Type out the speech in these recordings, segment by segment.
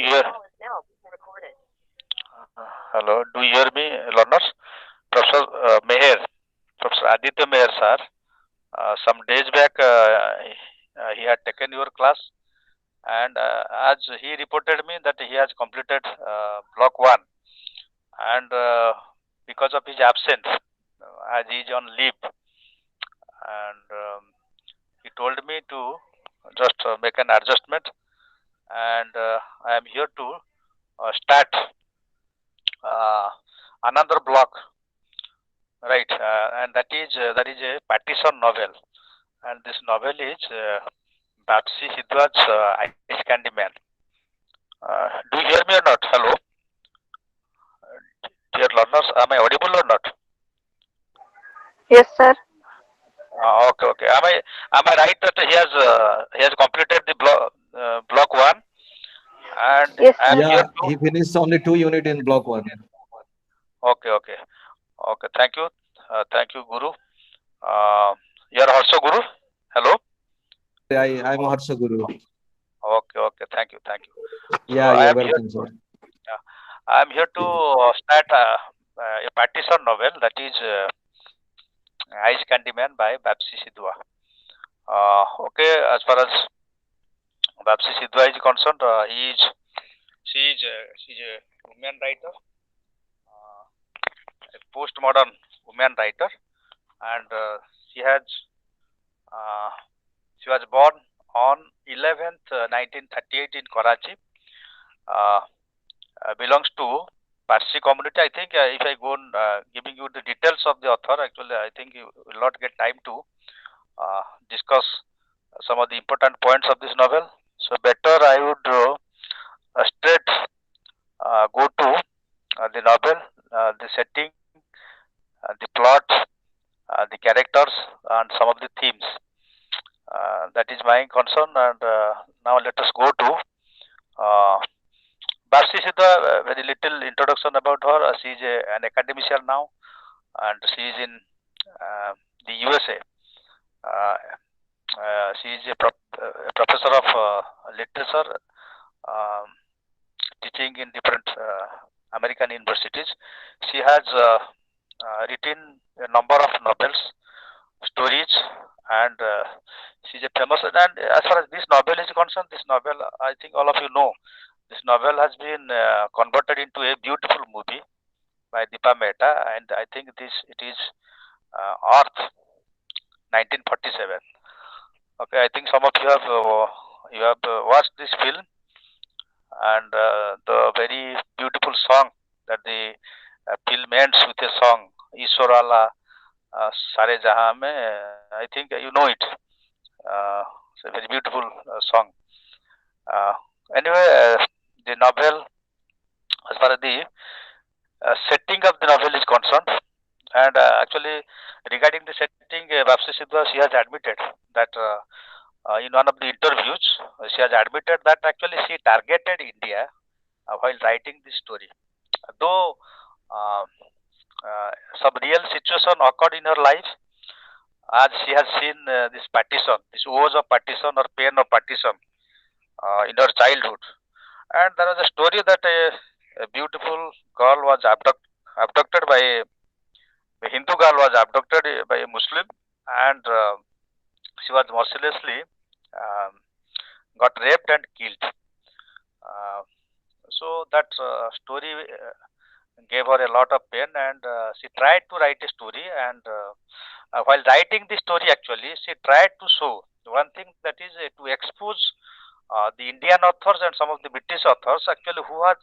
you hear? Hello, do you hear me, learners? Professor Meher, Professor Aditya Meher, sir. Some days back, he had taken your class, and as he reported me that he has completed block one, and because of his absence, as he is on leave, and he told me to just make an adjustment, and I am here to start uh, another block, right? And that is a partition novel, and this novel is Bapsi Sidwa's Ice Candy Man. Do you hear me or not? Hello, dear learners, am I audible or not? Yes, sir. Okay, okay. Am I right that he has completed the block one, and Yes, I am sir. here Yeah, to. he finished only 2 unit in block one. Okay, okay, okay. Thank you, Guru. You are also Guru. Hello. I'm Harsha Guru. Okay, okay. Thank you. So Yeah, I you're am here welcome, to. sir. Yeah, I am here to start a partition novel that is Ice Candy Man by Bapsi Sidwa. Okay, as far as Bapsi Sidwa is concerned, she is a woman writer, a postmodern woman writer, and uh, she was born on 11th 1938 in Karachi. Uh, belongs to Parsi community. I think if I go on giving you the details of the author, actually I think you will not get time to discuss some of the important points of this novel. So better I would straight go to the novel, the setting, the plot, the characters, and some of the themes. That is my concern. And now let us go to uh, Bharsi Siddha. Very little introduction about her. She is an academician now, and she is in the USA. Uh, she is a professor of literature, um, teaching in different American universities. She has written a number of novels, stories, and she's a famous. And as far as this novel is concerned, this novel, I think all of you know, this novel has been converted into a beautiful movie by Deepa Mehta, and I think it is Earth 1947. Okay, I think some of you have watched this film, and the very beautiful song that the film ends with a song Ishwarala Sare Jahan mein. I think you know it. It's a very beautiful song. Uh, anyway, the novel, as far as the setting of the novel is concerned, and actually regarding the setting, Vapsi Sidhwa, she has admitted that in one of the interviews, she has admitted that actually she targeted India while writing this story. Though uh, some real situation occurred in her life, as she has seen this partition, this woes of partition or pain of partition in her childhood. And there was a story that a beautiful girl was abducted by a Hindu girl was abducted by a Muslim, and she was mercilessly um, got raped and killed. Uh, so that story gave her a lot of pain, and she tried to write a story. And while writing the story, actually, she tried to show one thing, that is to expose the Indian authors and some of the British authors, actually, who have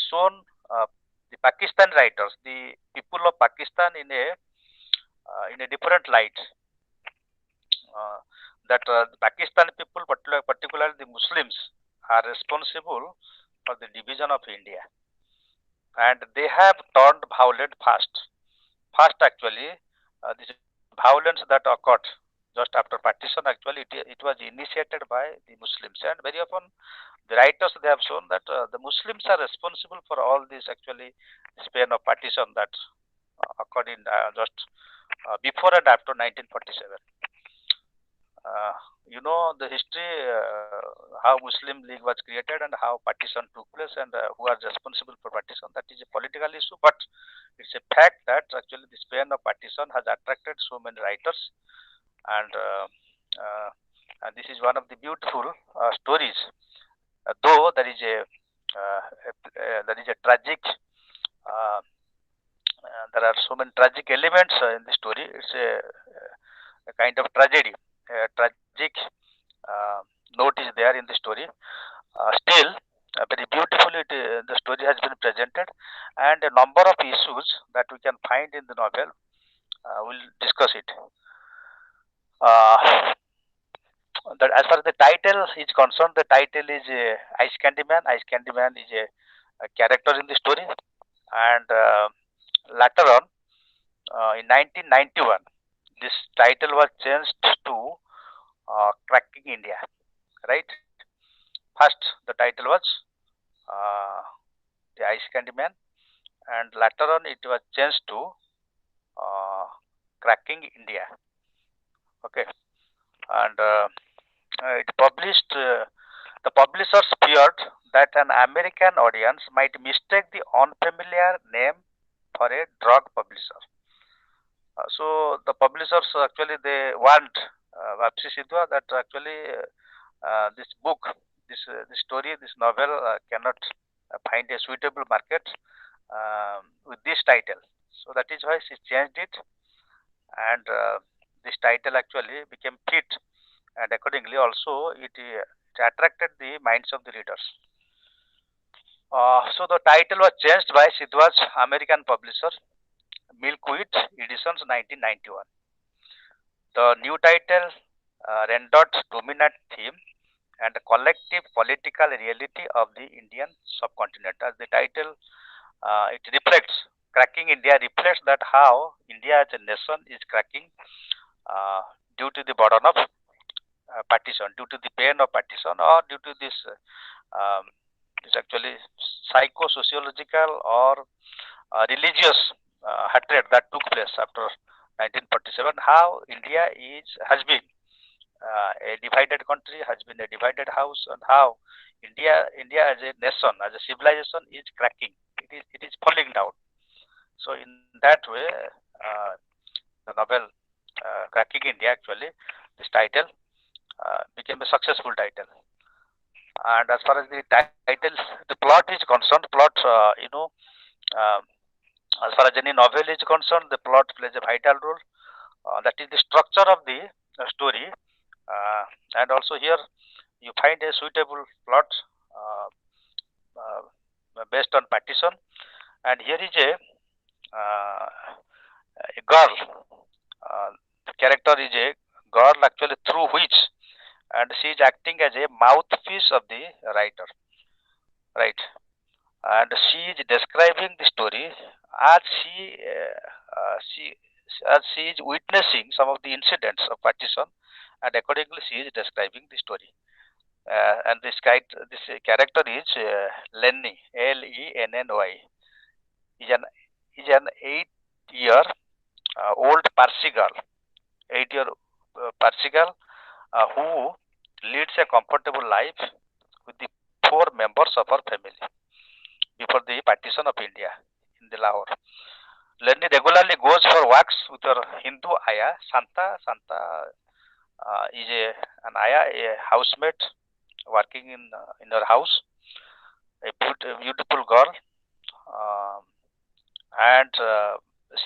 shown the Pakistan writers, the people of Pakistan in a different light. Uh, that the Pakistan people, particularly the Muslims, are responsible for the division of India, and they have turned violent fast. Fast, actually, this violence that occurred just after partition, actually, it was initiated by the Muslims, and very often the writers, they have shown that the Muslims are responsible for all this, actually, span of partition that occurred in just before and after 1947. you know the history, how Muslim League was created and how partition took place and who are responsible for partition. That is a political issue, but it's a fact that actually this pain of partition has attracted so many writers, and this is one of the beautiful stories. Though there is a tragic, there are so many tragic elements in the story. It's a kind of tragedy, a tragic uh, note is there in the story. Still, very beautifully, the story has been presented, and a number of issues that we can find in the novel. We'll discuss it. Uh, that as far as the title is concerned, the title is Ice Candy Man. Ice Candy Man is a character in the story, and later on, in 1991, this title was changed to Cracking India. Right? First, the title was uh, the Ice Candy Man, and later on it was changed to uh, Cracking India. Okay, and it published. The publishers feared that an American audience might mistake the unfamiliar name for a drug publisher. So the publishers actually they want Vapsi Sidhwa that actually this book, this story, this novel cannot find a suitable market with this title. So that is why she changed it, and this title actually became fit, and accordingly also it attracted the minds of the readers. So the title was changed by Sidhwa's American publisher, Milkweed Editions 1991. The new title rendered dominant theme and the collective political reality of the Indian subcontinent. As the title, it reflects, cracking India reflects that how India as a nation is cracking uh, due to the burden of partition, due to the pain of partition, or due to this actually psycho-sociological or religious hatred that took place after 1947. How India has been a divided country, has been a divided house, and how India as a nation, as a civilization, is cracking. It is falling down. So in that way, uh, the novel "Cracking India" actually this title became a successful title. And as far as the title, the plot is concerned, plot uh, as far as any novel is concerned, the plot plays a vital role. That is the structure of the story, uh, and also here you find a suitable plot uh, based on partition. And here is a girl. The character is a girl actually through which, and she is acting as a mouthpiece of the writer, right? And she is describing the story as she as she is witnessing some of the incidents of partition, and accordingly she is describing the story. And this character is Lenny, Lenny. Is an 8-year old Parsi girl, 8-year Parsi girl who leads a comfortable life with the 4 members of her family before the partition of India in the Lahore. Lenny regularly goes for walks with her Hindu ayah, Santa. Santa is an ayah, a housemaid working in her house, a beautiful girl, um, and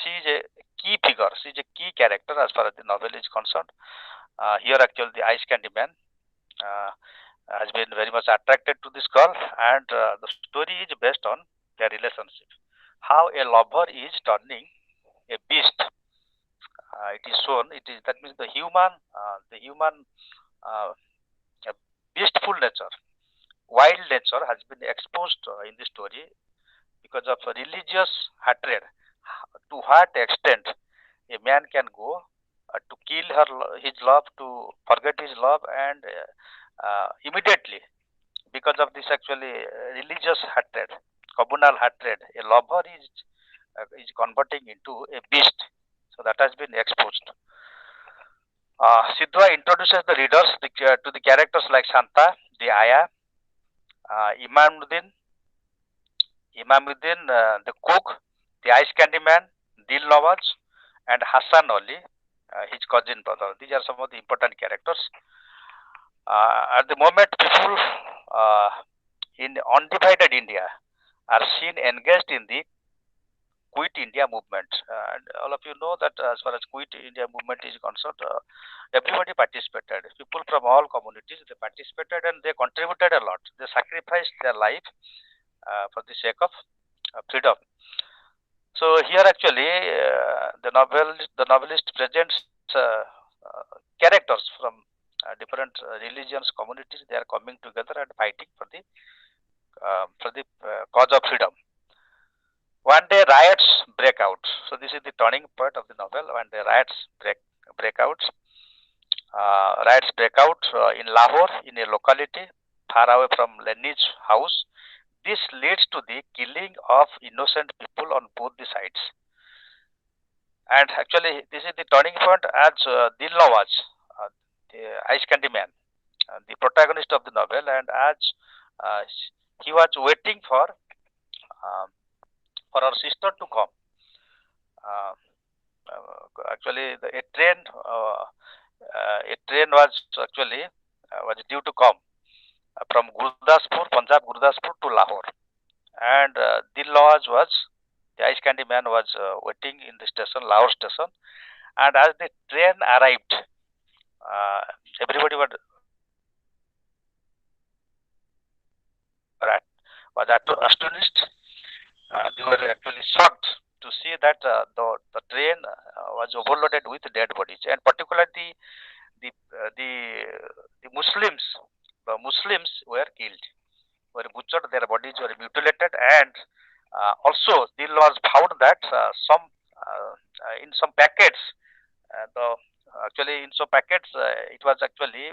she is a key figure. She is a key character as far as the novel is concerned. Here, actually, the Ice Candy Man uh, has been very much attracted to this girl, and the story is based on their relationship. How a lover is turning a beast. It is shown. It is that means the human uh, beastful nature, wild nature has been exposed in the story because of religious hatred. To what extent a man can go to kill his love, to forget his love, and immediately because of this actually religious hatred, communal hatred, a lover is converting into a beast. So that has been exposed. Sidhwa introduces the readers to the characters like Shanta, the Aya, Imamuddin, the cook, the ice candy man, Dil Nawaz, and Hassan Ali, his cousin brother. These are some of the important characters. At the moment, people in undivided India are seen engaged in the Quit India movement. And all of you know that as far as Quit India movement is concerned, everybody participated. People from all communities, they participated and they contributed a lot. They sacrificed their life for the sake of freedom. So here actually the novelist presents characters from different religions, communities. They are coming together and fighting for the cause of freedom. One day riots break out. So this is the turning point of the novel. One day riots break out. Riots break out in Lahore, in a locality far away from Lenny's house. This leads to the killing of innocent people on both the sides. And actually, this is the turning point as Dil Nawaz, the ice candy man, the protagonist of the novel, and as uh, he was waiting for our sister to come. Uh, Actually, a train was actually was due to come from Gurdaspur, Punjab, Gurdaspur to Lahore, and Dil Nawaz was the ice candy man was waiting in the station, Lahore station, and as the train arrived, uh, everybody was astonished. They were actually shocked to see that the train was overloaded with dead bodies, and particularly the uh, the the Muslims, the Muslims were killed, were butchered, their bodies were mutilated, and also Dil was found that in some packets, the actually in some packets it was actually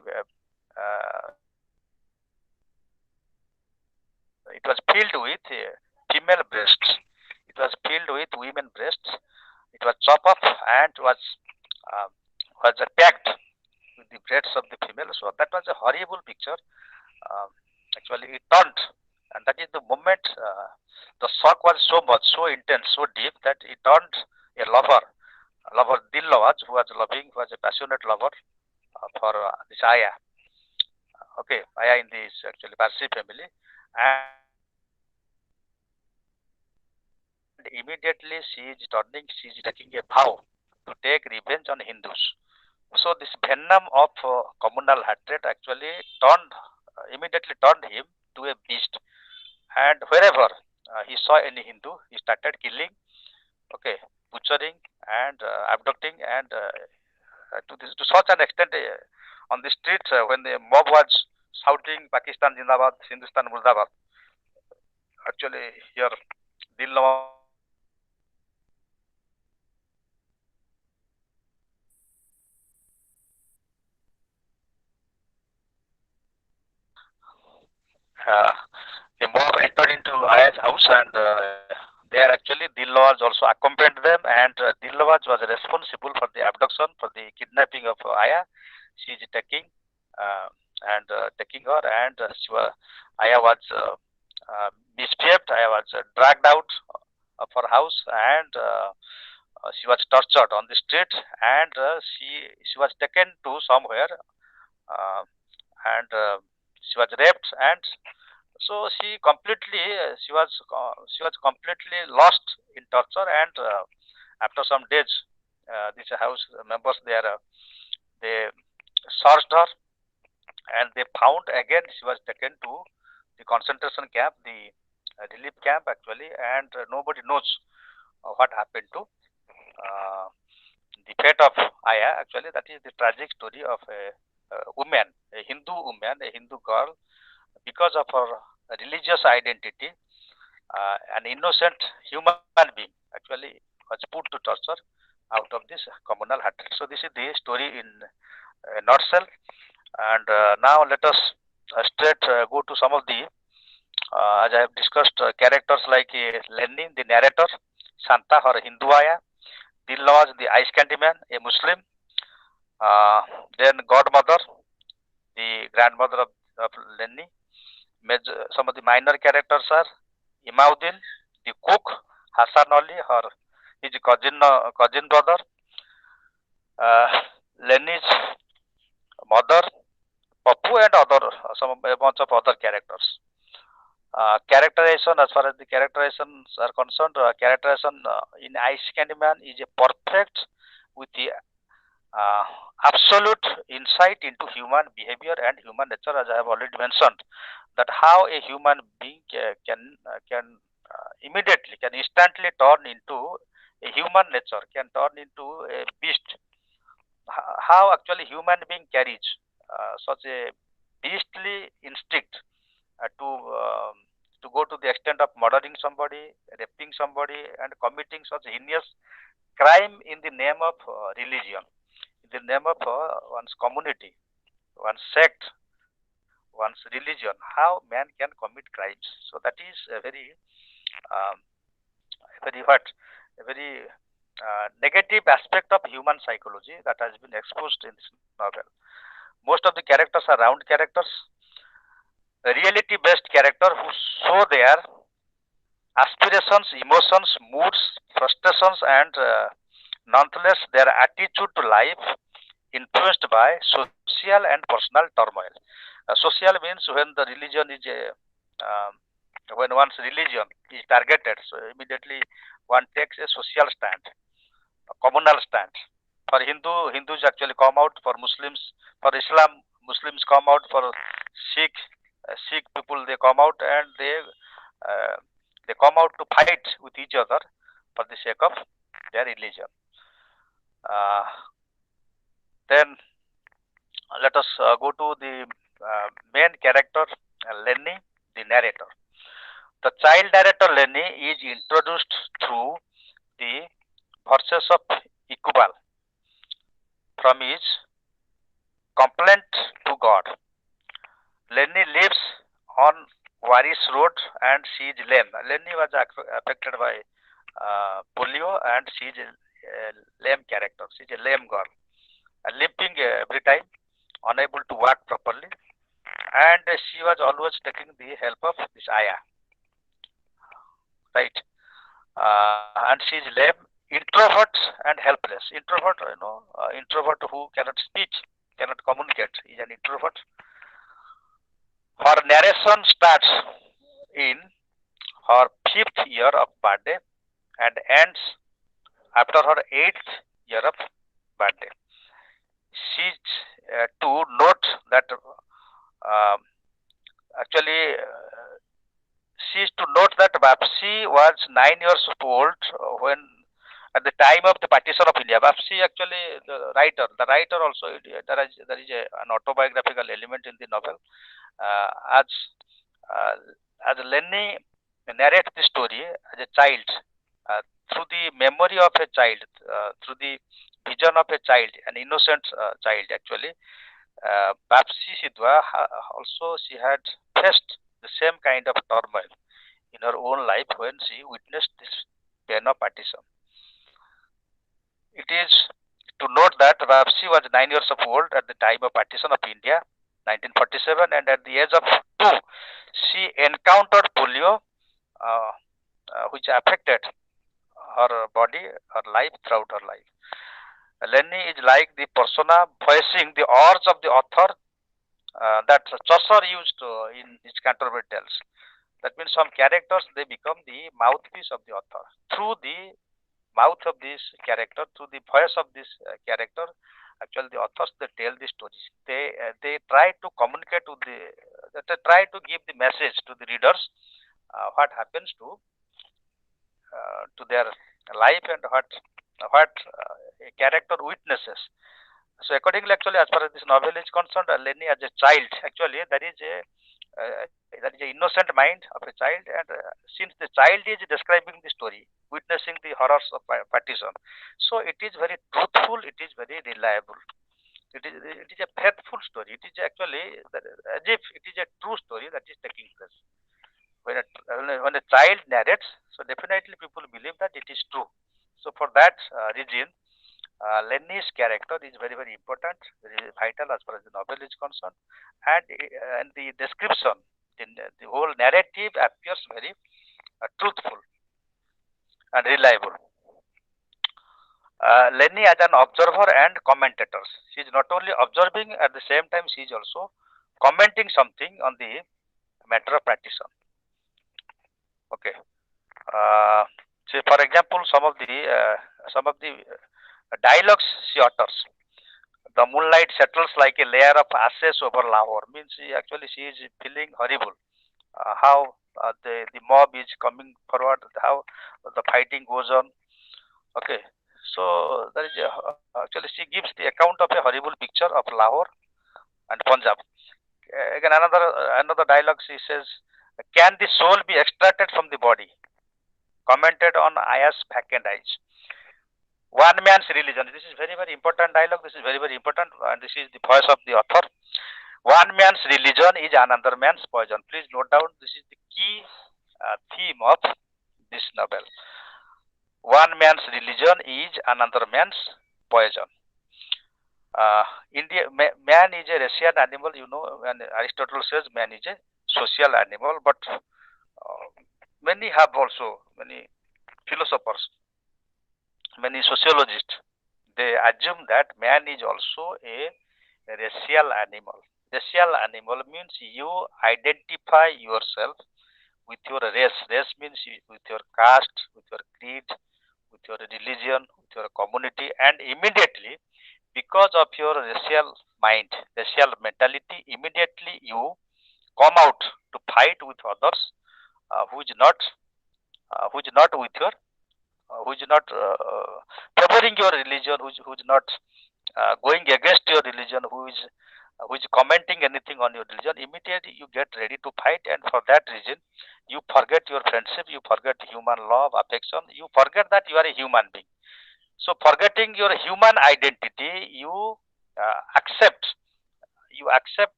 it was filled with female breasts. It was filled with women breasts. It was chopped up and uh, was packed with the breasts of the female. So that was a horrible picture. Um, Actually, it turned, and that is the moment the shock was so much, so intense, so deep that it turned a lover Dil Nawaz, who was loving, who was a passionate lover for this Aya. Okay, Aya in this actually Parsi family, and immediately she is taking a vow to take revenge on Hindus. So this venom of communal hatred actually immediately turned him to a beast. And wherever he saw any Hindu, he started killing, okay, butchering and abducting, and to such an extent on the streets when the mob was shouting Pakistan Zindabad, Hindustan Murdabad. Actually, here Dil uh, the mob entered into Aya's house, and there actually Dillawaz also accompanied them, and Dillawaz was responsible for the abduction, for the kidnapping of Aya. She is uh, taking her, and Aya was misbehaved. Aya was dragged out of her house, and she was tortured on the street, and she was taken to somewhere, uh, and she was raped, and so she was completely lost in torture, and after some days, these house members there they searched her, and they found again she was taken to the concentration camp, the relief camp actually, and nobody knows what happened to uh, the fate of Aya. Actually, that is the tragic story of a woman, a Hindu woman, a Hindu girl, because of her religious identity, an innocent human being actually was put to torture out of this communal hatred. So this is the story in a nutshell. And now let us straight go to some of the, as I have discussed, characters like Lenin, the narrator, Santa, or Hindu Aya, Dillawaz, the ice candy man, a Muslim, Then godmother, the grandmother of Lenny. Some of the minor characters are Imauddin, the cook, Hassan Ali, his cousin brother, uh, Lenny's mother, Papu, and a bunch of other characters. Characterization, as far as the characterizations are concerned, characterization in Ice Candyman is a perfect with the uh, absolute insight into human behavior and human nature, as I have already mentioned, that how a human being can instantly turn into a human nature, can turn into a beast. How actually human being carries such a beastly instinct to go to the extent of murdering somebody, raping somebody, and committing such heinous crime in the name of religion, in the name of one's community, one's sect, one's religion. How man can commit crimes? So that is a um, very what, a very negative aspect of human psychology that has been exposed in this novel. Most of the characters are round characters, reality-based character who show their aspirations, emotions, moods, frustrations, and nonetheless their attitude to life influenced by social and personal turmoil. Social means when the religion is um, when one's religion is targeted, so immediately one takes a social stand, a communal stand. For Hindus actually come out. For Muslims, for Islam, Muslims come out. For Sikh, Sikh people they come out, and they come out to fight with each other for the sake of their religion. Uh, then let us go to the main character, Lenny, the narrator. The child narrator Lenny is introduced through the verses of Iqbal from his complaint to God. Lenny lives on Waris Road and she is lame. Lenny was affected by polio and she is a lame character. She is a lame girl, limping every time, unable to walk properly, and she was always taking the help of this Aya, right? And she is lame, introvert, and helpless. Introvert, introvert who cannot speak, cannot communicate, is an introvert. Her narration starts in her fifth year of birthday and ends after her eighth year of birthday. She's to note that um, actually she is to note that Bapsi was 9 years old when at the time of the partition of India. Bapsi actually the writer also there is an autobiographical element in the novel. Uh, as uh, as Lenny narrates the story as a child, uh, through the memory of a child, through the vision of a child, an innocent child actually. Bapsi Sidhwa also she had faced the same kind of turmoil in her own life when she witnessed this pain of partition. It is to note that Bapsi was 9 years of old at the time of partition of India, 1947, and at the age of 2, she encountered polio, uh, which affected her body, her life throughout her life. Lenny is like the persona voicing the urge of the author that Chaucer used in his Canterbury Tales. That means some characters they become the mouthpiece of the author through the mouth of this character, through the voice of this character. Actually, the authors they tell the stories. They try to communicate with they try to give the message to the readers what happens to their life and what a character witnesses. So accordingly, actually, as far as this novel is concerned, Lenny as a child, actually, there is a innocent mind of a child, and since the child is describing the story, witnessing the horrors of partition, so it is very truthful, it is very reliable. It is a faithful story. It is actually as if it is a true story that is taking place. When a child narrates, so definitely people believe that it is true. So for that reason, Lenny's character is very, very important, very vital as far as the novel is concerned, and the description, the whole narrative appears very truthful and reliable. Lenny as an observer and commentator. She is not only observing, at the same time she is also commenting something on the matter of practice. Okay. Say for example, some of the dialogues she utters. The moonlight settles like a layer of ashes over Lahore. Means she is feeling horrible. How the mob is coming forward, how the fighting goes on. Okay, so there is she gives the account of a horrible picture of Lahore and Punjab. Again, another dialogue she says, "Can the soul be extracted from the body?" Commented on Aya's vacant eyes. One man's religion. This is very, very important dialogue. This is very, very important, and this is the voice of the author. One man's religion is another man's poison. Please note down, this is the key theme of this novel. One man's religion is another man's poison. Man is a rational animal, and Aristotle says man is a social animal, but many philosophers, many sociologists, they assume that man is also a racial animal. Racial animal means you identify yourself with your race. Race means with your caste, with your creed, with your religion, with your community, and immediately, because of your racial mind, racial mentality, immediately you come out to fight with others who is not with your who is not favoring your religion, who is not going against your religion, who is commenting anything on your religion. Immediately you get ready to fight, and for that reason you forget your friendship, you forget human love, affection, you forget that you are a human being. So forgetting your human identity, accept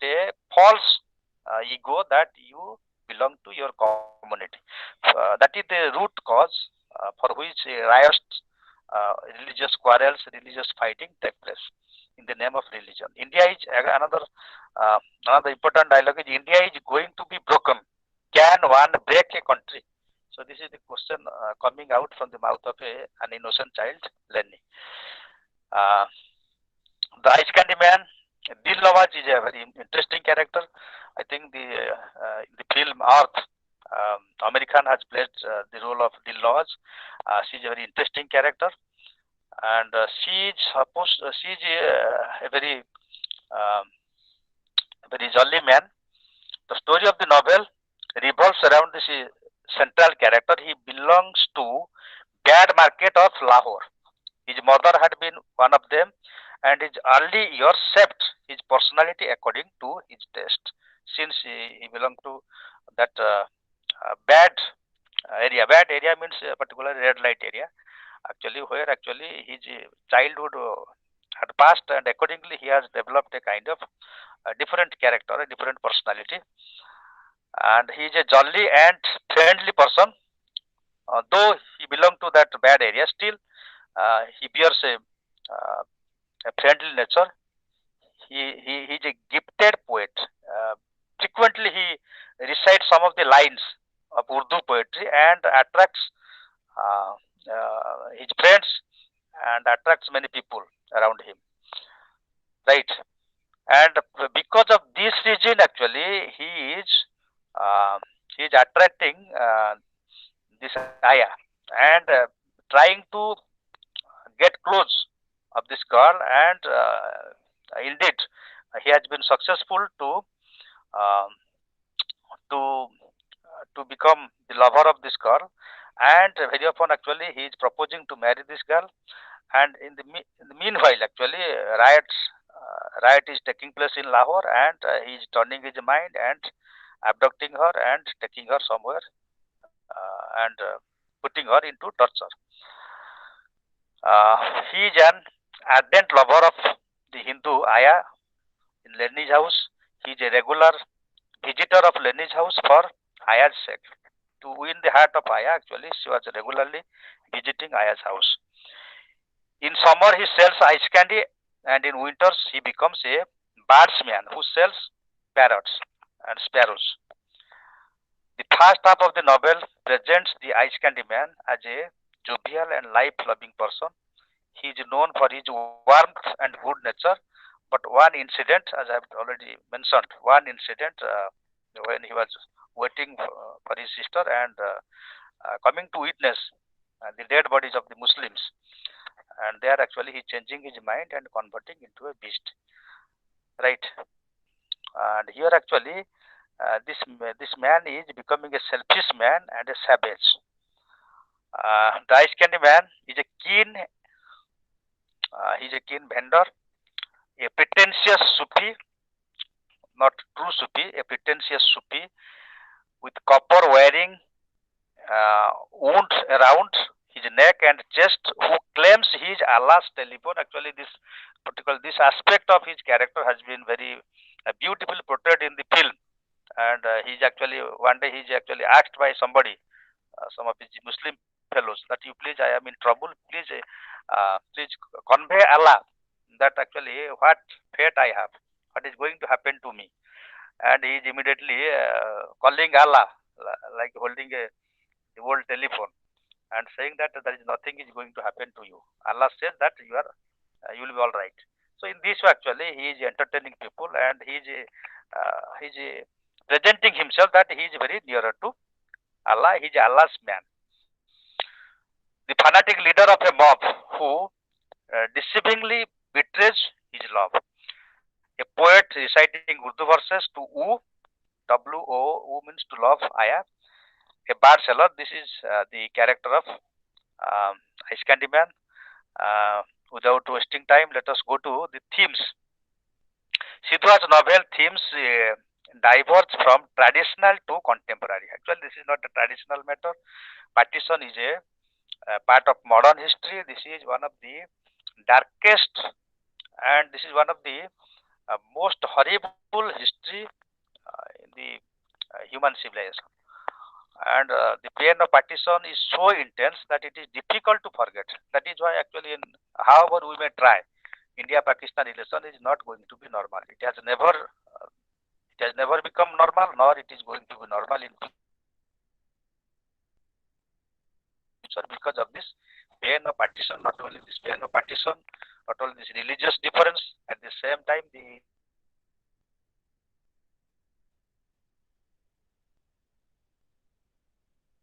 a false ego that you belong to your community. That is the root cause for which riots, religious quarrels, religious fighting take place in the name of religion. India is another important dialogue is, India is going to be broken. Can one break a country? So this is the question coming out from the mouth of an innocent child, Lenny. The Ice Candy Man, Dil Nawaz is a very interesting character. I think in the film Earth, Amir Khan has played the role of Dil Nawaz. She's a very interesting character, and she's a um, very jolly man. The story of the novel revolves around this central character. He belongs to bad market of Lahore. His mother had been one of them, and his early years shaped his personality according to his taste. Since he belonged to that bad area. Bad area means a particular red light area. Where his childhood had passed, and accordingly he has developed a kind of different character, a different personality, and he is a jolly and friendly person. Though he belongs to that bad area, still he bears a friendly nature. He is a gifted poet. Frequently he recites some of the lines of Urdu poetry and attracts his friends and attracts many people around him. Right. And because of this reason, uh, he is attracting this Aya and trying to get close of this girl, and indeed he has been successful um, to become the lover of this girl, and very often he is proposing to marry this girl, and in the meanwhile riot is taking place in Lahore, and he is turning his mind and abducting her and taking her somewhere and putting her into torture. He is an ardent lover of the Hindu Aya in Lenny's house. He is a regular visitor of Lenny's house for Aya's sake. To win the heart of Aya, she was regularly visiting Aya's house. In summer, he sells ice candy, and in winters, he becomes a birdsman who sells parrots and sparrows. The first half of the novel presents the ice candy man as a jovial and life-loving person. He is known for his warmth and good nature, but one incident, as I have already mentioned, one incident when he was waiting for his sister and coming to witness the dead bodies of the Muslims, and there actually he changing his mind and converting into a beast, right? And here actually this man is becoming a selfish man and a savage. The ice candy man is a keen he's a keen vendor, a pretentious Sufi, not true Sufi, a pretentious Sufi with copper wearing wound around his neck and chest, who claims he is Allah's telephone. Actually, this aspect of his character has been very beautifully portrayed in the film. And he's actually one day he's actually asked by somebody, some of his Muslim fellows, that you please, I am in trouble, please convey Allah that actually what fate I have, what is going to happen to me. And he is immediately calling Allah, like holding the old telephone, and saying that there is nothing is going to happen to you. Allah says that you will be all right. So in this way, actually, he is entertaining people, and he is presenting himself that he is very nearer to Allah. He is Allah's man, the fanatic leader of a mob who deceivingly betrays his love. A poet reciting Urdu verses to woo, W-O, means to love, Aya. A bar seller, this is the character of Ice Candy Man. Without wasting time, let us go to the themes. Sidhu's novel themes diverge from traditional to contemporary. Actually, this is not a traditional matter. Partition is a part of modern history. This is one of the darkest, and this is one of the most horrible history in the human civilization. And the pain of partition is so intense that it is difficult to forget. That is why actually, however we may try, India-Pakistan relation is not going to be normal. It has never become normal, nor it is going to be normal in future because of this pain of partition. Not only this pain of partition, not only this religious difference, at the same time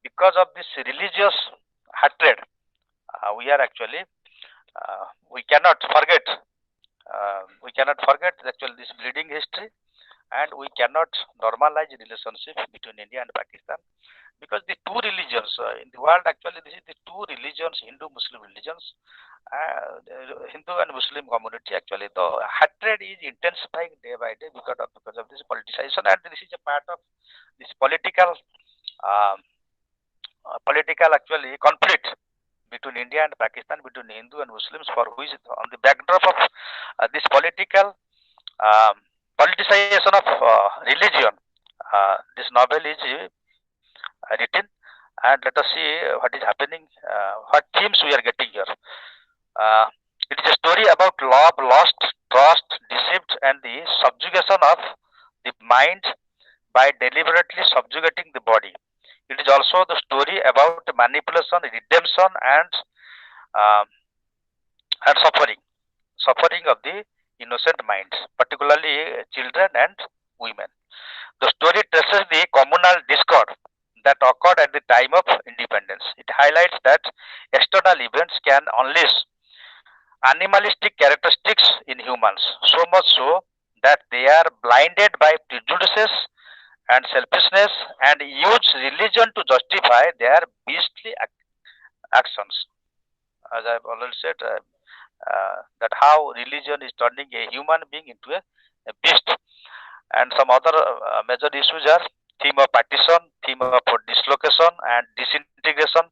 because of this religious hatred, we are actually we cannot forget actually this bleeding history, and we cannot normalize the relationship between India and Pakistan, because the two religions in the world, actually this is the two religions, Hindu-Muslim religions, Hindu and Muslim community, actually the hatred is intensifying day by day because of this politicization, and this is a part of this political actually conflict between India and Pakistan, between Hindu and Muslims, for which on the backdrop of this political politicization of religion, this novel is written. And let us see what is happening, what themes we are getting here. It is a story about love lost, trust deceived, and the subjugation of the mind by deliberately subjugating the body. It is also the story about manipulation, redemption, uh, and suffering of the innocent minds, particularly children and women. The story traces the communal discord that occurred at the time of independence. It highlights that external events can unleash animalistic characteristics in humans, so much so that they are blinded by prejudices and selfishness and use religion to justify their beastly actions. As I've already said, that how religion is turning a human being into a beast. And some other major issues are theme of partition, theme of dislocation and disintegration,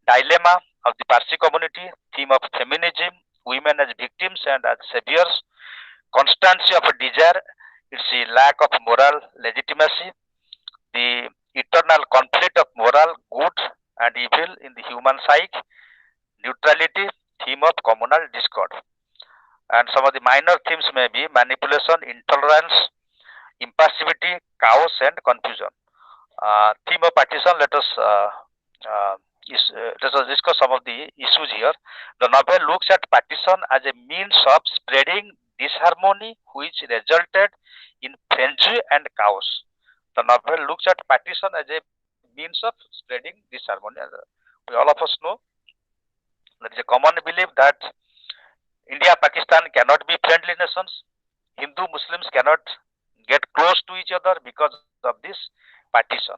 dilemma of the Parsi community, theme of feminism, women as victims and as saviors, constancy of a desire, it's the lack of moral legitimacy, the eternal conflict of moral good and evil in the human psyche, neutrality, theme of communal discord. And some of the minor themes may be manipulation, intolerance, impassivity, chaos, and confusion. Theme of partition, uh, let us discuss some of the issues here. The novel looks at partition as a means of spreading disharmony which resulted in frenzy and chaos. The novel looks at partition as a means of spreading disharmony. We all of us know there is a common belief that India Pakistan cannot be friendly nations. Hindu Muslims cannot get close to each other because of this partition.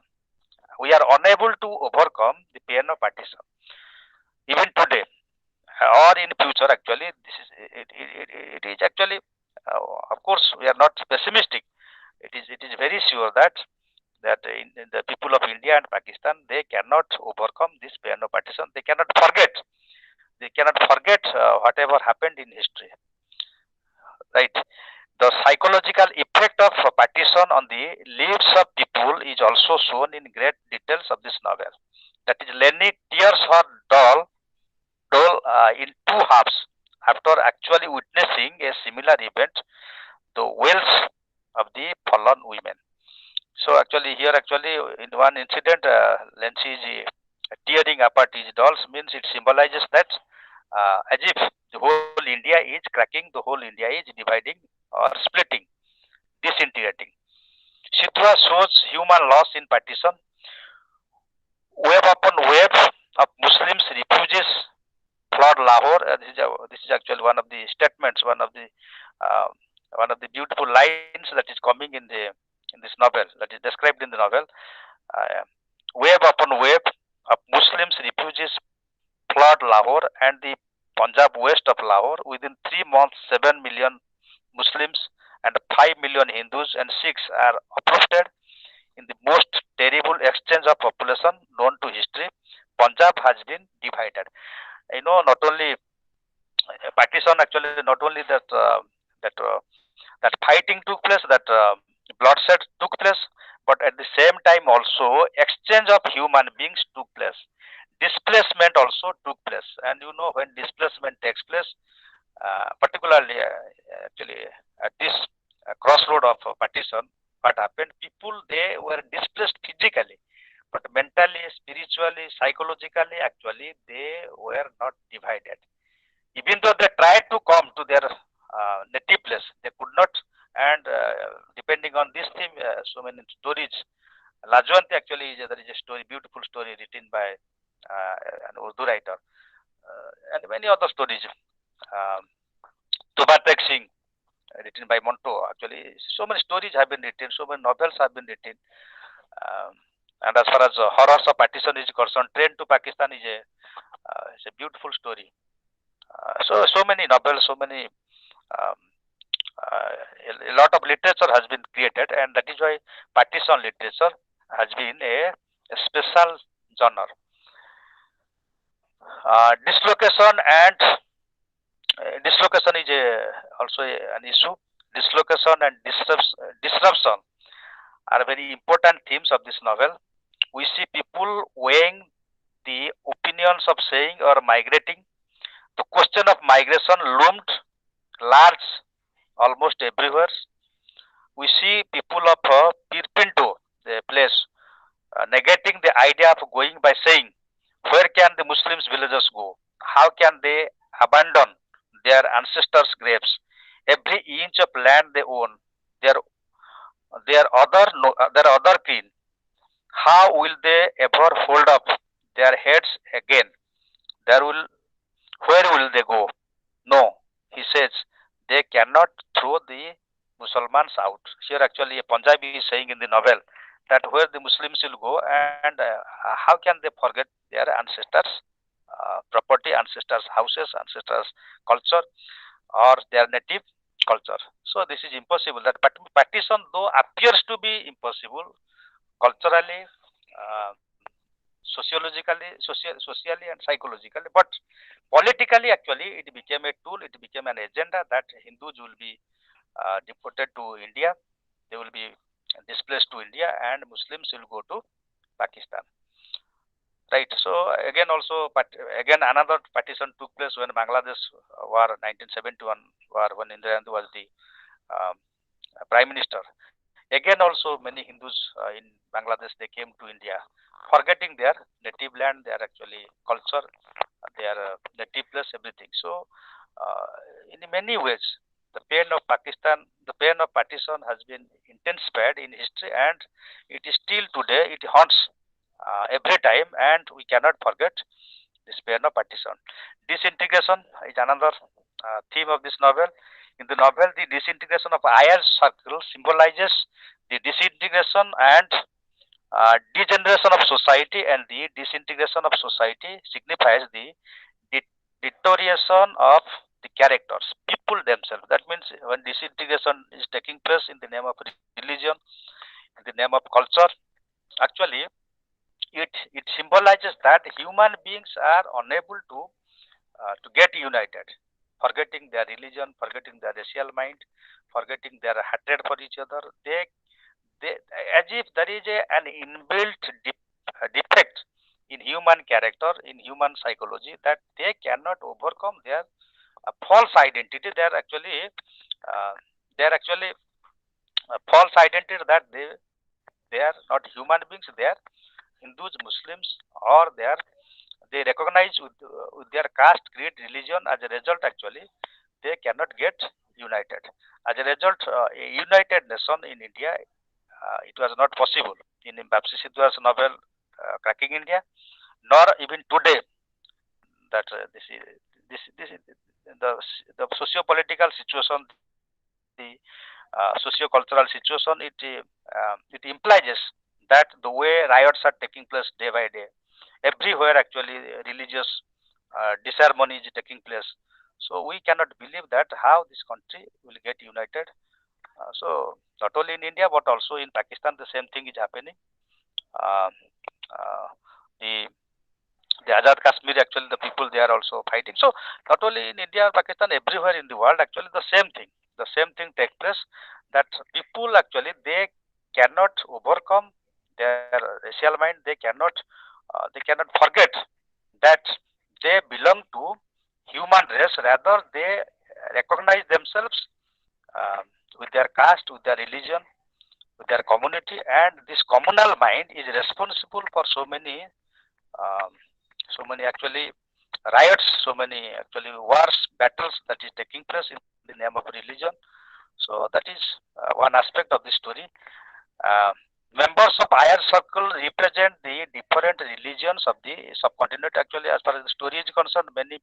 We are unable to overcome the pain of partition. Even today or in future, actually, this is it is actually, of course, we are not pessimistic. It is very sure that in the people of India and Pakistan, they cannot overcome this pain of partition. They cannot forget. They cannot forget whatever happened in history. Right. The psychological effect of partition on the lives of people is also shown in great details of this novel. That is, Lenny tears her doll in two halves after actually witnessing a similar event, the wails of the fallen women. So actually here actually in one incident, Lenny is tearing apart his dolls, means it symbolizes that as if the whole India is cracking, the whole India is dividing or splitting, disintegrating. Shidra shows human loss in partition. Wave upon wave of Muslims refugees flood Lahore. This is actually one of the statements, uh, one of the beautiful lines that is coming in this novel, that is described in the novel. Uh, Wave upon wave of Muslims refugees flood Lahore and the Punjab west of Lahore. Within 3 months, 7 million Muslims and 5 million Hindus and Sikhs are uprooted in the most terrible exchange of population known to history. Punjab has been divided. Not only partition, actually, not only that that fighting took place, that bloodshed took place, but at the same time also exchange of human beings took place. Displacement also took place, and when displacement takes place, particularly actually at this crossroad of partition, what happened? People, they were displaced physically, but mentally, spiritually, psychologically, actually they were not divided. Even though they tried to come to their native place, they could not. And depending on this theme, so many stories. Lajwanti actually there is a story, beautiful story written by an Urdu writer, and many other stories. Um, Tubatek Singh, written by Monto. Actually, so many stories have been written, so many novels have been written. Um, and as far as horrors of partition is concerned, Train to Pakistan is a beautiful story. So many novels, so many um, a lot of literature has been created, and that is why partition literature has been a special genre. Dislocation and dislocation is also an issue. Dislocation and disruption are very important themes of this novel. We see people weighing the opinions of saying or migrating. The question of migration loomed large almost everywhere. We see people of Pirpinto, the place, negating the idea of going by saying, where can the Muslims villagers go? How can they abandon their ancestors' graves? Every inch of land they own, their their other kin. How will they ever hold up their heads again? There will Where will they go? No, he says, they cannot throw the Muslims out. Here, actually, a Punjabi is saying in the novel that where the Muslims will go, and how can they forget their ancestors' property, ancestors' houses, ancestors' culture, or their native culture. So, this is impossible. That partition, though, appears to be impossible culturally, uh, socially, and psychologically, but politically, actually, it became a tool, it became an agenda that Hindus will be deported to India, they will be displaced to India, and Muslims will go to Pakistan. right? So again also, but again another partition took place when Bangladesh war 1971 war, when Indira Gandhi was the um, prime minister. Again also many Hindus in Bangladesh, they came to India, forgetting their native land, their actually culture, their native place, everything. So in many ways, the pain of Pakistan, the pain of partition has been intensified in history, and it is still today, it haunts every time, and we cannot forget this pain of partition. Disintegration is another theme of this novel. In the novel, the disintegration of iron circle symbolizes the disintegration and degeneration of society, and the disintegration of society signifies the deterioration of the characters, people themselves. That means when disintegration is taking place in the name of religion, in the name of culture, actually it symbolizes that human beings are unable to get united, forgetting their religion, forgetting their racial mind, forgetting their hatred for each other. They as if there is an inbuilt defect in human character, in human psychology, that they cannot overcome their false identity. Uh, they are actually false identity that they are not human beings. They are Hindus, Muslims, or they recognize with their caste, creed, religion. As a result, actually, they cannot get united. As a result, a united nation in India, it was not possible in Bapsi Sidhu's novel Cracking India, nor even today. That this is the socio-political situation, the socio-cultural situation. It implies that the way riots are taking place day by day, everywhere actually religious disharmony is taking place. So we cannot believe that how this country will get united. So not only in India but also in Pakistan, the same thing is happening. Uh, uh, the the Azad Kashmir, actually the people they are also fighting. So not only in India or Pakistan, everywhere in the world, actually the same thing take place. That people actually they cannot overcome their racial mind. They cannot forget that they belong to human race. Rather, they recognize themselves uh, with their caste, with their religion, with their community, and this communal mind is responsible for um, so many actually riots, so many actually wars, battles that is taking place in the name of religion. So that is one aspect of the story. Uh, Members of Iron Circle represent the different religions of the subcontinent. Actually, as far as the story is concerned, many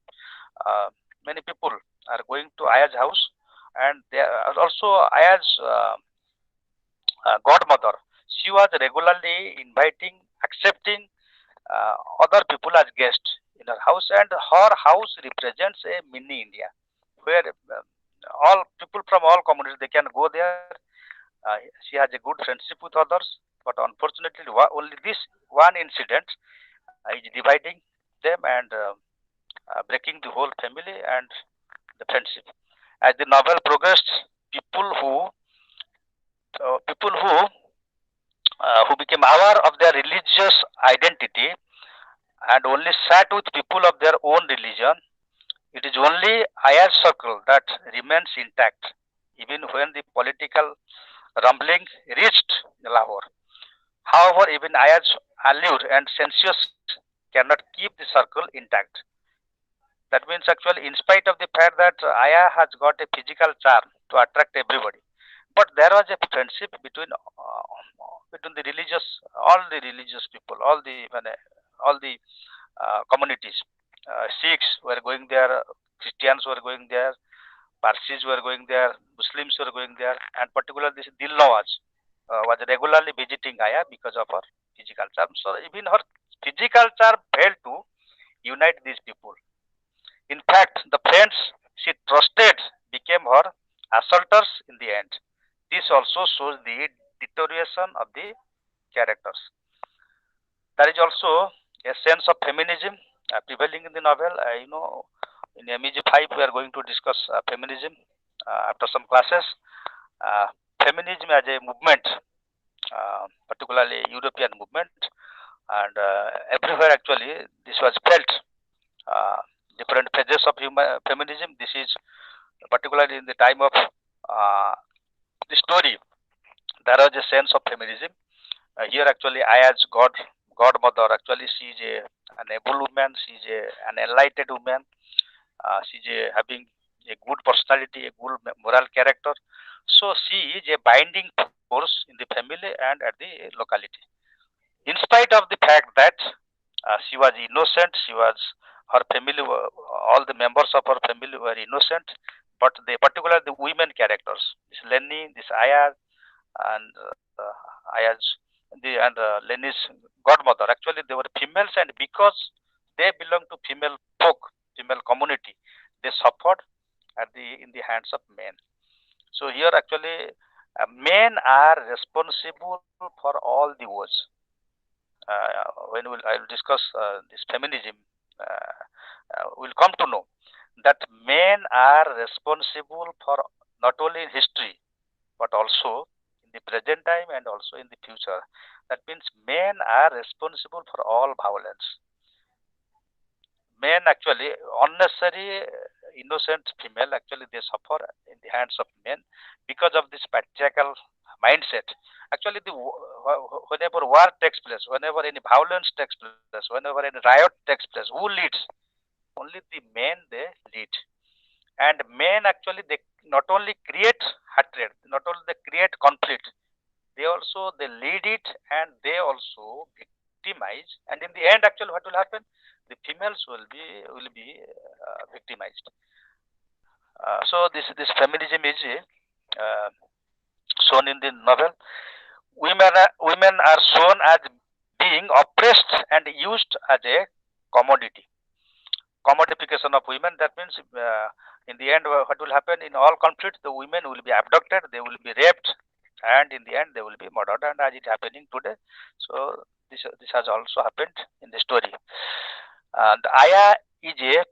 people are going to Aya's house, and they are also Aya's godmother. She was regularly inviting, accepting other people as guests in her house, and her house represents a mini India, where all people from all communities they can go there. She has a good friendship with others, but unfortunately, only this one incident is dividing them and breaking the whole family and the friendship. As the novel progressed, people who people who became aware of their religious identity and only sat with people of their own religion. It is only Ayaz circle that remains intact, even when the political rumbling reached Lahore. However, even Ayaz allure and sensuous cannot keep the circle intact. That means actually, in spite of the fact that Aya has got a physical charm to attract everybody, but there was a friendship between the religious, all the religious people, all the communities. Sikhs were going there, Christians were going there, Parsis were going there, Muslims were going there, and particularly this Dil Nawaz was regularly visiting Aya because of her physical charm. So even her physical charm failed to unite these people. In fact, the friends she trusted became her assaulters in the end. This also shows the deterioration of the characters. There is also a sense of feminism prevailing in the novel. In MEG-5 we are going to discuss feminism after some classes. Feminism as a movement, particularly European movement, and everywhere actually this was felt. Different phases of feminism. This is particularly in the time of the story. There was a sense of feminism. Here actually I as godmother, actually she is an able woman, she is an enlightened woman, she is having a good personality, a good moral character. So she is a binding force in the family and at the locality. In spite of the fact that she was innocent, she was her family, all the members of her family were innocent, but the particular the women characters, this Lenny, this Ayaz, and Ayaz, and Lenny's godmother. Actually, they were females, and because they belong to female folk, female community, they suffered at the in the hands of men. So here, actually, men are responsible for all the wars. When I will discuss this feminism, we'll come to know that men are responsible for not only in history but also in the present time and also in the future. That means men are responsible for all violence. Men actually unnecessary innocent female actually they suffer in the hands of men because of this patriarchal mindset. Actually, whenever war takes place, whenever any violence takes place, whenever any riot takes place, who leads? Only the men they lead. And men actually they not only create hatred, not only they create conflict, they also they lead it and they also victimize. And in the end, actually, what will happen? The females will be victimized. So this feminism is uh, shown in the novel. Women are shown as being oppressed and used as a commodity. Commodification of women. That means in the end, what will happen in all conflicts? The women will be abducted, they will be raped, and in the end, they will be murdered. And as it happening today, so this has also happened in the story. The Aya is a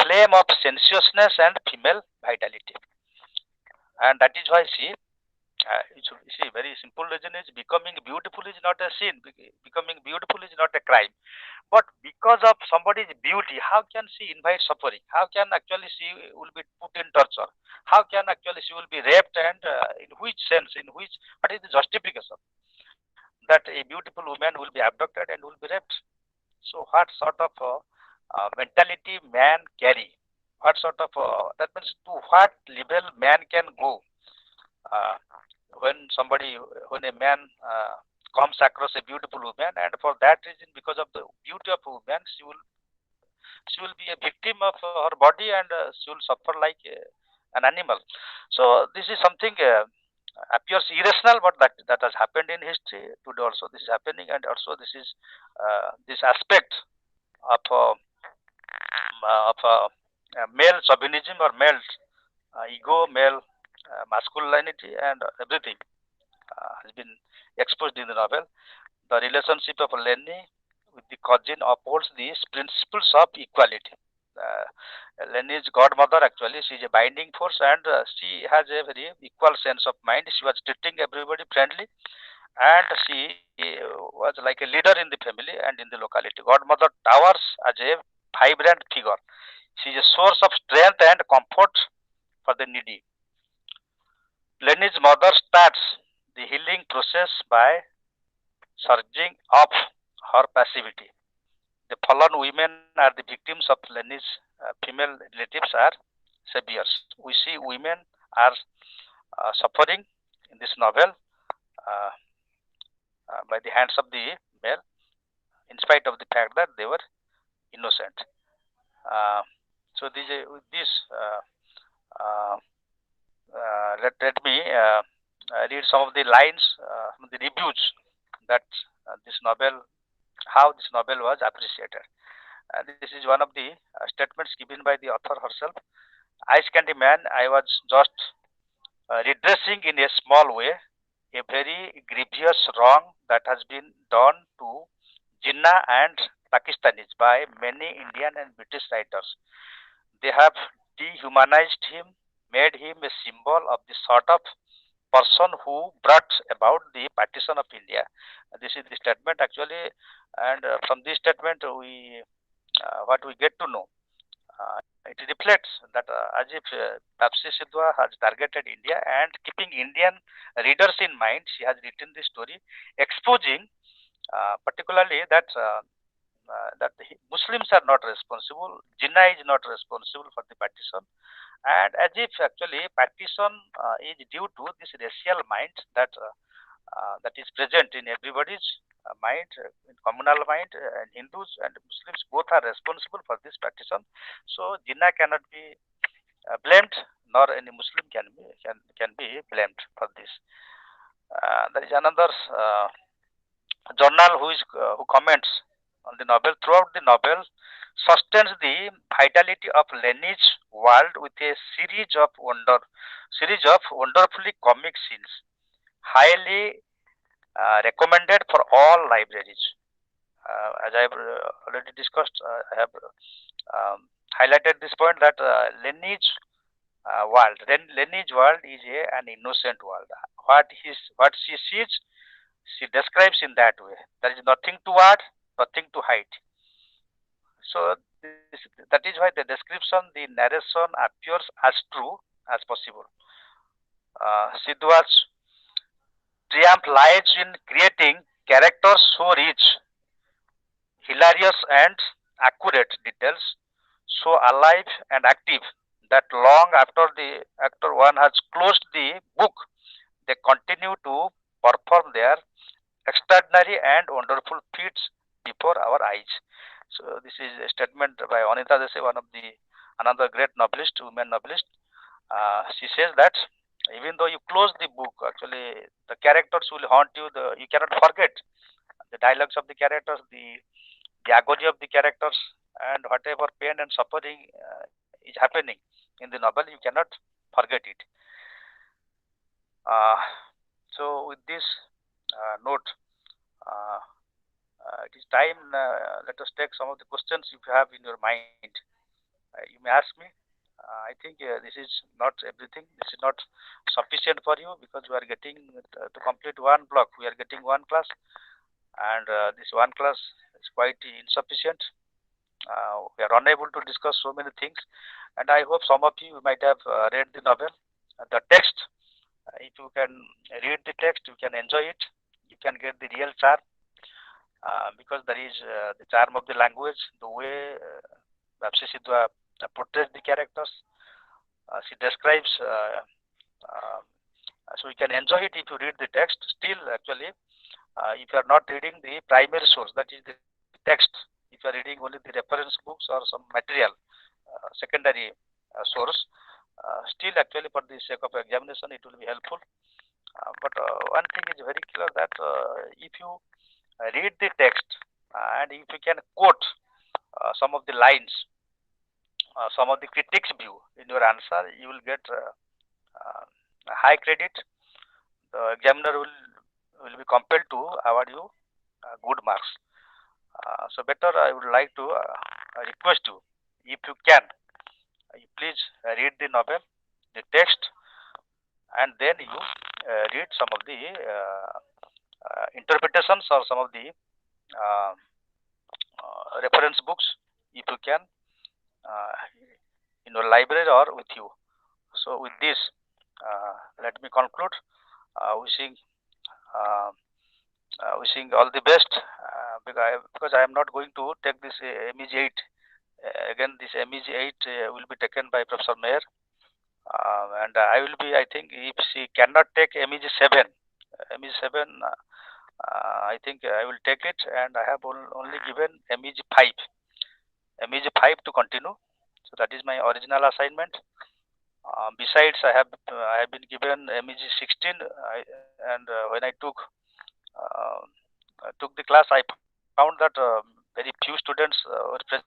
flame of sensuousness and female vitality, and that is why she see, very simple reason is becoming beautiful is not a sin. Becoming beautiful is not a crime. But because of somebody's beauty, how can she invite suffering? How can actually she will be put in torture? How can actually she will be raped? And in which sense? In which? What is the justification that a beautiful woman will be abducted and will be raped? So what sort of mentality man carry? What sort of that means to what level man can go? Uh, when a man comes across a beautiful woman, and for that reason, because of the beauty of a woman, she will be a victim of her body, and she will suffer like an animal. So this is something appears irrational, but that has happened in history. Today also this is happening, and also this aspect of male chauvinism or male ego, male masculinity, and everything has been exposed in the novel. The relationship of Lenny with the cousin upholds these principles of equality. Uh, Lenny's godmother actually she is a binding force, and she has a very equal sense of mind. She was treating everybody friendly, and she was like a leader in the family and in the locality. Godmother towers as a vibrant figure. She is a source of strength and comfort for the needy. Lenny's mother starts the healing process by surging off her passivity. The fallen women are the victims of Lenny's female relatives are saviors. We see women are suffering in this novel by the hands of the male, in spite of the fact that they were innocent. Uh, so this uh, let me read some of the lines from the reviews that this novel, how this novel was appreciated. This is one of the statements given by the author herself. Ice Candy Man, I was just redressing in a small way a very grievous wrong that has been done to Jinnah and Pakistanis by many Indian and British writers. They have dehumanized him, made him a symbol of the sort of person who brought about the partition of India. This is the statement actually, and from this statement we what we get to know. It reflects that as if Tapsi Sidhwa has targeted India and keeping Indian readers in mind, she has written this story exposing particularly that that the Muslims are not responsible, Jinnah is not responsible for the partition, and as if actually partition is due to this racial mind that that is present in everybody's mind, in communal mind, and Hindus and Muslims both are responsible for this partition. So Jinnah cannot be blamed, nor any Muslim can be blamed for this. There is another journal who comments on the novel. Throughout the novel, sustains the vitality of Lenin's world with a series of wonderfully comic scenes, highly recommended for all libraries. As I have already discussed, I have highlighted this point that Lenny's world is an innocent world. What she sees, she describes in that way. There is nothing to add, nothing to hide. So that is why the description, the narration appears as true as possible. Sidhu's triumph lies in creating characters so rich, hilarious, and accurate details, so alive and active that long after one has closed the book, they continue to perform their extraordinary and wonderful feats before our eyes. So this is a statement by Anita Desai, one of the another great novelist, women novelist. She says that even though you close the book, actually the characters will haunt you. You cannot forget the dialogues of the characters, the agony of the characters, and whatever pain and suffering is happening in the novel, you cannot forget it. Uh, so with this note, it is time. Let us take some of the questions if you have in your mind. You may ask me. I think this is not everything. This is not sufficient for you because we are getting to complete one block. We are getting one class, and this one class is quite insufficient. We are unable to discuss so many things, and I hope some of you might have read the novel. The text, if you can read the text, you can enjoy it. You can get the real charm because there is the charm of the language, the way Bapsi Sidhwa portrays the characters. She describes, so you can enjoy it if you read the text. Still, actually, if you are not reading the primary source, that is the text, if you are reading only the reference books or some material, secondary source, still actually for the sake of examination, it will be helpful. But one thing is very clear that if you read the text and if you can quote some of the lines, some of the critics' view in your answer, you will get high credit. The examiner will be compelled to award you good marks. So better I would like to request you, if you can, you please read the novel, the text, and then you read some of the interpretations or some of the reference books, if you can, in your library or with you. So with this, let me conclude, wishing wishing all the best, because I am not going to take this MEG-8 again. This MEG-8 will be taken by Professor Mayer, and I will be, I think, if she cannot take MEG-7, I think I will take it, and I have only given MEG-5 to continue. So that is my original assignment. Besides, I have been given MEG-16, and when I took the class, I found that very few students were present.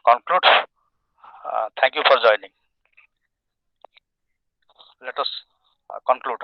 Conclude. Thank you for joining. Let us conclude.